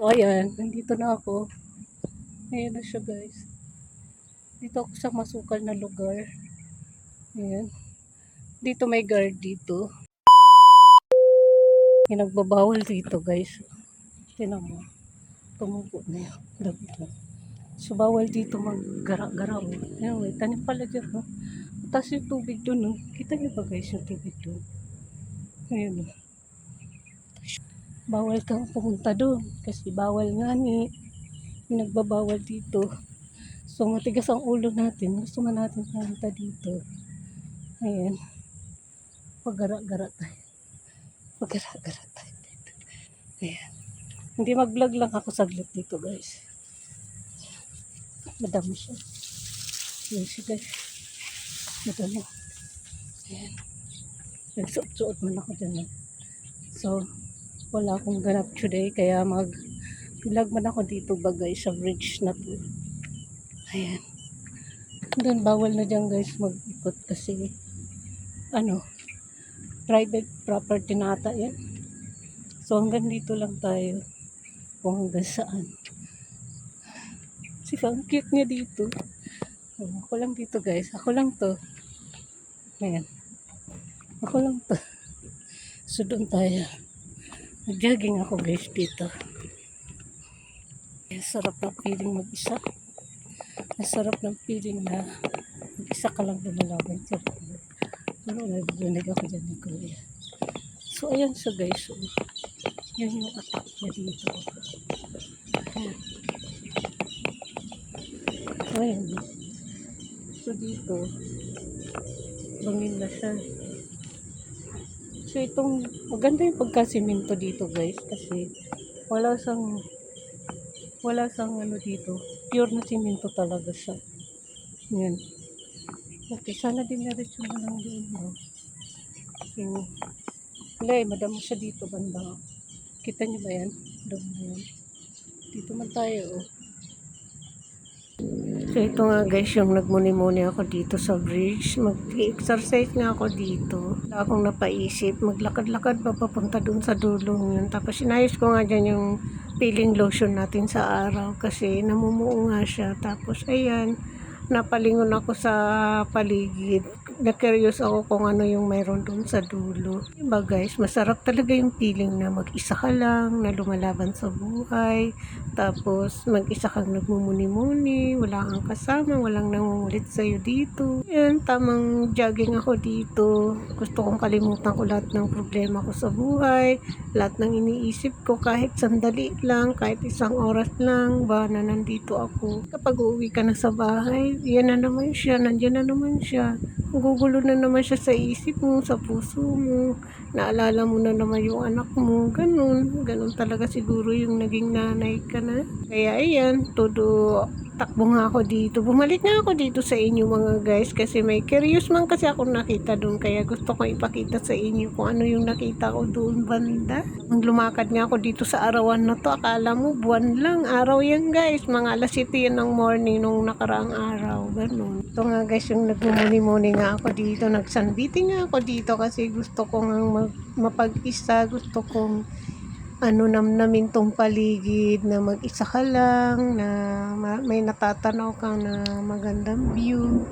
O ayan, nandito na ako. Ayan na siya guys. Dito ako sa masukal na lugar. Ayan. Dito may guard dito. Yung nagbabawal dito guys. Tinan mo. Tumupo na yun. Dapat lang. So bawal dito maggara-gara. Ayan, may tanim pala dyan. No? Tapos yung tubig dun. No? Kita niyo ba guys yung tubig dun? Ayan. No? Bawal kang pumunta dun. Kasi bawal nga ni. Yung nagbabawal dito. So matigas ang ulo natin. Gusto nga natin pumunta dito. Ayan. Pagara-gara tayo. Pagara-gara tayo dito. Ayan. Hindi mag-vlog lang ako saglit dito guys. Madami siya. Ayan siya guys. Madami. Ayan. Nagsuot-suot man ako dyan. So, wala akong ganap today. Kaya mag-vlog man ako dito ba guys sa bridge na to. Ayan. Doon bawal na dyan guys mag-ikot kasi private property na ata yan. So hanggang dito lang tayo kung hanggang saan. Kasi ang cute niya dito. Ako lang dito guys. Ako lang to. Ayan. Ako lang to. So doon tayo. Nag-jogging ako guys dito. Sarap ng feeling mag-isa. Masarap ng feeling na mag-isa ka lang lumalaban sa buhay. Pero narinig ako dyan ni Kuya. So ayan siya guys. So, yun yung attack niya dito. Ayan. So ayan. So dito, bangin na siya. So itong, maganda yung pagkasiminto dito guys. Kasi wala sang dito. Pure na siminto talaga siya. Yan. Okay, sana din naretso na lang doon. No? So, wala madamo siya dito banda. Kita niyo ba yan? Doon na yan. Dito man tayo. Oh. So ito nga guys yung nagmuni-muni ako dito sa bridge. Mag-exercise nga ako dito. Wala akong napaisip. Maglakad-lakad pa papunta dun sa dulong yun. Tapos sinayos ko nga dyan yung peeling lotion natin sa araw. Kasi namumuo nga siya. Tapos ayan. Napalingon ako sa paligid. Na-curious ako kung ano yung mayroon doon sa dulo. Diba guys, masarap talaga yung feeling na mag-isa ka lang, na lumalaban sa buhay. Tapos mag-isa kang nagmumuni-muni, wala kang kasama, walang nangungulit sa'yo dito. Yan, tamang jogging ako dito. Gusto kong kalimutan ko lahat ng problema ko sa buhay. Lahat ng iniisip ko kahit sandali lang, kahit isang oras lang, ba na nandito ako. Kapag uuwi ka na sa bahay, yan na naman siya, nandiyan na naman siya. Gugulo na naman siya sa isip mo, sa puso mo. Naalala mo na naman yung anak mo. Ganun talaga siguro yung naging nanay ka na. Kaya ayan, todo takbo nga ako dito. Bumalik nga ako dito sa inyo mga guys kasi may curious man kasi ako nakita doon. Kaya gusto ko ipakita sa inyo kung ano yung nakita ko doon banda. Nung lumakad nga ako dito sa arawan na to, akala mo buwan lang. Araw yan guys. Mga alas 7 yan ng morning nung nakaraang araw. Ganun. Ito nga guys yung nagmumuni-muni nga ako dito. Nagsunbathing nga ako dito kasi gusto ko nga mapag-isa. Gusto kong namnamin tong paligid na mag-isa ka lang, na may natatanaw ka na magandang view,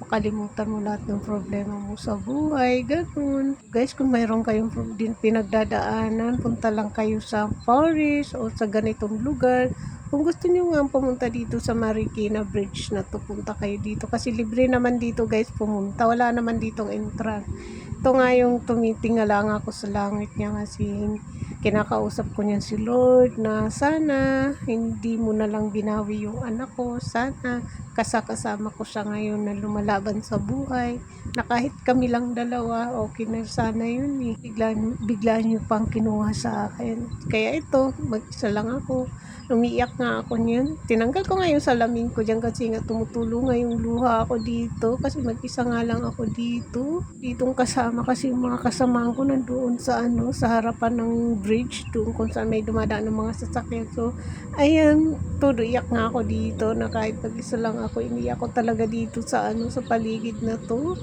makalimutan mo lahat ng problema mo sa buhay, ganun. Guys, kung mayroon kayong din pinagdadaanan, punta lang kayo sa forest o sa ganitong lugar. Kung gusto niyo nga pumunta dito sa Marikina Bridge na to, punta kayo dito kasi libre naman dito guys pumunta, wala naman ditong entrance. Ito nga yung tumitingala nga ako sa langit niya kasi kinakausap ko niyan si Lord na sana hindi mo na lang binawi yung anak ko. Sana kasama ko siya ngayon na lumalaban sa buhay. Na kahit kami lang dalawa, okay na sana yun eh. Bigla niyo pang kinuha sa akin. Kaya ito, mag-isa lang ako. Umiiyak nga ako niyan. Tinanggal ko nga yung salamin ko dyan kasi nga tumutulo nga yung luha ako dito. Kasi mag-isa nga lang ako dito. Ditong kasama kasi yung mga kasamahan ko nandoon sa sa harapan ng bridge doon kung saan may dumadaan ng mga sasakyan. So, ayan, todo iyak nga ako dito na kahit mag-isa lang ako, iniyak ko talaga dito sa sa paligid na to.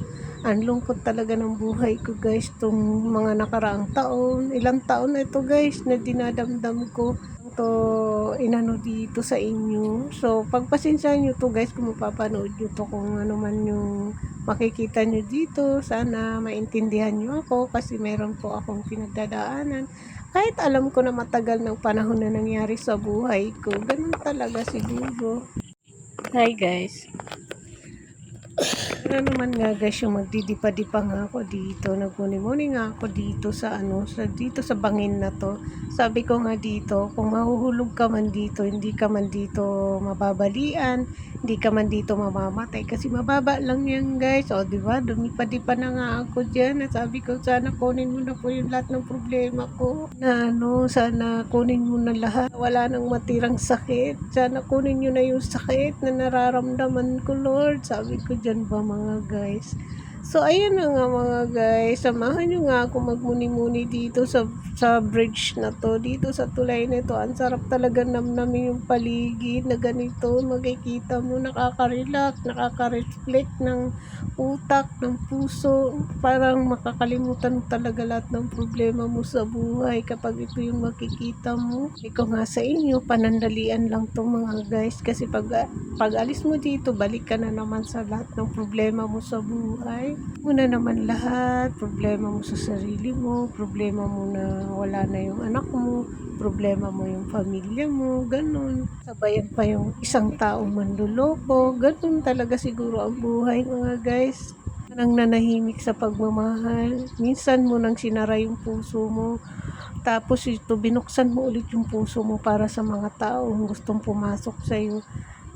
Ang lungkot talaga ng buhay ko guys, tong mga nakaraang taon. Ilang taon na ito guys na dinadamdam ko. to inano dito sa inyo. So, pagpasensyahan nyo to guys kung mapapanood nyo to, kung ano man yung makikita nyo dito. Sana maintindihan nyo ako kasi meron po akong pinagdadaanan. Kahit alam ko na matagal ng panahon na nangyari sa buhay ko, ganun talaga siguro. Hi guys. Ano naman nga guys, yung magdidipa-dipa nga ako dito, nagmuni-muni nga ako dito sa dito sa bangin na to. Sabi ko nga dito, kung mahuhulog ka man dito, hindi ka man dito mababalian, hindi ka man dito mamamatay kasi mababa lang yan guys. O di ba? Dumipa-dipa na nga ako diyan. Sabi ko sana kunin mo na po yung lahat ng problema ko. Sana kunin mo na lahat. Wala nang matirang sakit. Sana kunin niyo na yung sakit na nararamdaman ko, Lord. Sabi ko diyan ba mga guys. So, ayan na nga mga guys. Samahan nyo nga ako magmuni-muni dito sa bridge na to. Dito sa tulay na ito. Ang sarap talaga namnamin yung paligid na ganito. Makikita mo, nakaka-relax, nakaka-reflect ng utak, ng puso. Parang makakalimutan mo talaga lahat ng problema mo sa buhay kapag ito yung makikita mo. Ikaw nga sa inyo, panandalian lang to mga guys. Kasi pag alis mo dito, balik ka na naman sa lahat ng problema mo sa buhay. Muna naman lahat, problema mo sa sarili mo, problema mo na wala na yung anak mo, problema mo yung pamilya mo, ganun. Sabayan pa yung isang taong manluloko, ganun talaga siguro ang buhay mga guys. Nang nanahimik sa pagmamahal, minsan mo nang sinara yung puso mo, tapos ito binuksan mo ulit yung puso mo para sa mga taong gustong pumasok sa iyo.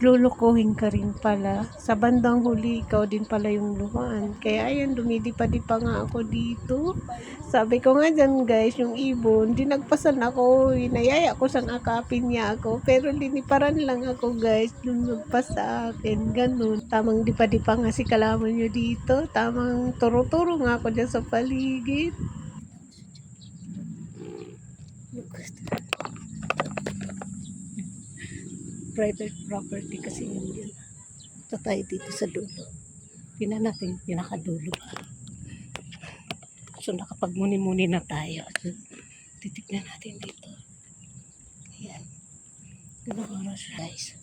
Lulukuhin ka rin pala. Sa bandang huli, ikaw din pala yung luhaan. Kaya ayan, dumidipa-dipa nga ako dito. Sabi ko nga dyan guys, yung ibon, dinagpasan ako, inayaya ko sang akapin niya ako. Pero liniparan lang ako guys, lumagpas sa akin, ganun. Tamang dipa-dipa nga si kalaman nyo dito. Tamang turo-turo nga ako dyan sa paligid. Private property kasi yun. Ito tayo dito sa dulo. Tingnan natin yung pinakadulo. So nakapagmuni-muni na tayo. So, titignan natin dito. Ayan. Ganun oras guys.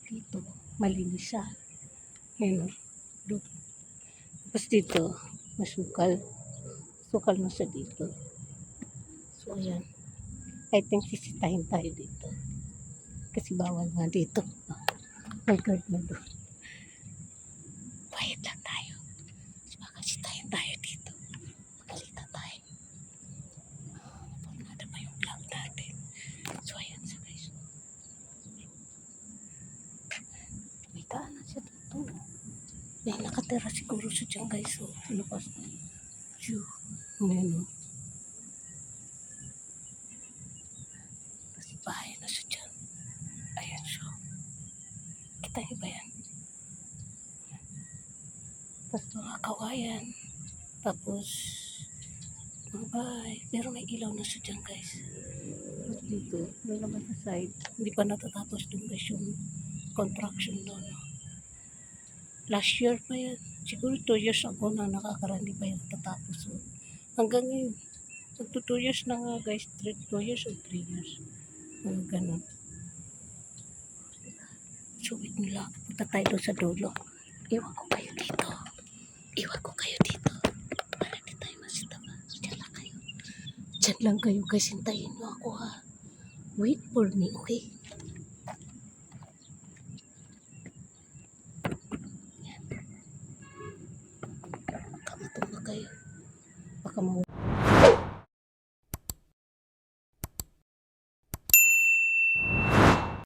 Dito, malinis siya. Ayan. Dito. Tapos dito, masukal. Sukal na siya dito. So ayan. I think sisitahin tayo dito. Kasi bawal nga dito. May guard na doon. Quiet lang tayo. Baka sitahin tayo dito. Magalita tayo. Napagnada pa yung vlog natin. So ayan sa guys. May daanan siya dito. May nakatira siguro siya dyan guys. So lupas na. Phew. Ayan o. Tapos bahay na siya dyan. Ayan siya. Kita niyo ba yan? Tapos mga kawayan. Tapos mga bahay. Pero may ilaw na siya dyan guys. Tapos dito, may naman sa side. Hindi pa natatapos doon guys yung construction doon. Last year pa yan. Siguro 2 years ago na nakakarandi pa yan natatapos. So, hanggang ngayon. Magto 2 years na nga guys. 2 years or 3 years. Ganun. So, wait nila. Punta tayo doon sa dulo. Iwan ko kayo dito. Iwan ko kayo dito. Para di tayo masita ba. Diyan lang kayo. Diyan lang kayo guys. Hintayin nyo ako ha. Wait for me, okay? Yan. Baka matumba kayo. Baka